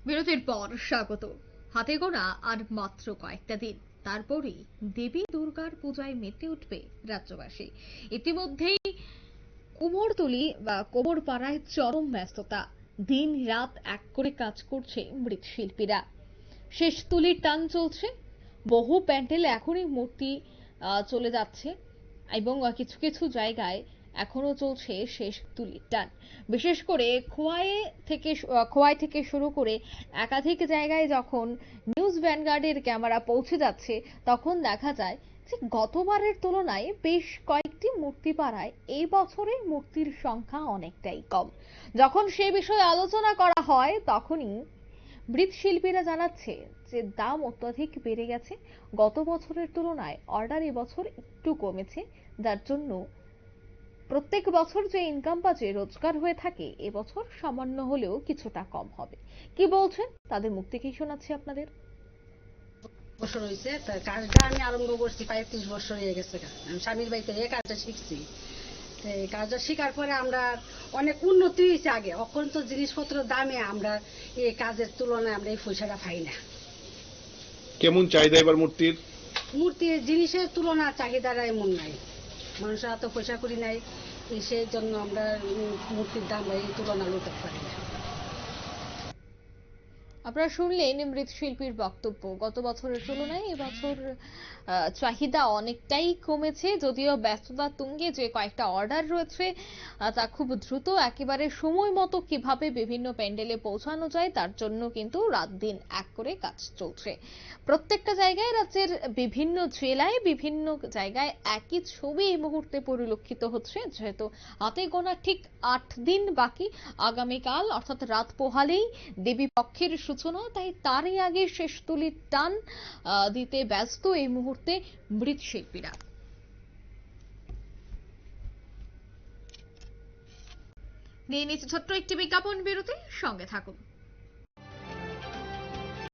বিরতির পর স্বাগত। হাতে গোনা আর মাত্র কয়েকটা দিন, তারপরেই দেবী দুর্গার পূজায় মেতে উঠবে রাজ্যবাসী। ইতিমধ্যেই কুমোরটুলি বা কোমরপাড়ায় চরম ব্যস্ততা। দিন রাত এক করে কাজ করছে মৃৎশিল্পীরা। শেষ তুলির টান চলছে। বহু প্যান্ডেলে এখনই মূর্তি চলে যাচ্ছে এবং কিছু কিছু জায়গায় এখনো চলছে শেষ তুলির টান। বিশেষ করে খোয়াই থেকে শুরু করে একাধিক জায়গায় যখন নিউজ ভ্যানগার্ডের ক্যামেরা পৌঁছে যাচ্ছে, তখন দেখা যায় যে গতবারের তুলনায় বেশ কয়েকটি মূর্তি পাড়ায় এই বছরে মূর্তির সংখ্যা অনেকটাই কম। যখন সে বিষয়ে আলোচনা করা হয়, তখনই মৃৎশিল্পীরা জানাচ্ছে যে দাম অত্যাধিক বেড়ে গেছে। গত বছরের তুলনায় অর্ডার এবছর একটু কমেছে, যার জন্য প্রত্যেক বছর যে ইনকাম বা যে রোজগার হয়ে থাকে এবছর সামান্য হলেও কিছুটা কম হবে। কি বলছেন তাদের মুখ থেকেই শোনাচ্ছি আপনাদের। বছর হয়েছে, কাজটা আমি আরম্ভ করছি 35 বছর হয়ে গেছে। আমি স্বামীর বাড়িতে এই কাজটা শিখছি। এই কাজটা শেখার পরে আমরা অনেক উন্নতি হয়েছে। আগে এখন তো জিনিসপত্র দামে আমরা এই কাজের তুলনায় আমরা এই পয়সাটা পাই না। কেমন চাহিদা এবার মূর্তির? মূর্তির জিনিসের তুলনা চাহিদাটা এমন নাই, মানুষের এত পয়সা করি নাই, সেই জন্য আমরা মূর্তির দাম এই তুলনা লুটতে পারি না। আপনারা শুনলেন মৃৎশিল্পীর বক্তব্য। গত বছরের তুলনায় এবছর চাহিদা অনেকটাই কমেছে, যদিও ব্যস্ততা তুঙ্গে যে কয়েকটা অর্ডার রয়েছে তা খুব দ্রুত একেবারে সময় মতো কিভাবে বিভিন্ন প্যান্ডেলে পৌঁছানো যায় তার জন্য কিন্তু রাত দিন এক করে কাজ চলছে। প্রত্যেকটা জায়গায় রাজ্যের বিভিন্ন জেলায় বিভিন্ন জায়গায় একই ছবি এই মুহূর্তে পরিলক্ষিত হচ্ছে। যেহেতু হাতে গোনা ঠিক 8 দিন বাকি, আগামীকাল অর্থাৎ রাত পোহালেই দেবী পক্ষের সূচনা, তাই তারই আগে শেষ তুলির টান দিতে ব্যস্ত এই মুহূর্তে মৃৎশিল্পীরা। নিয়ে নিচ্ছে ছোট্ট একটি বিজ্ঞাপন বিরতি, সঙ্গে থাকুন।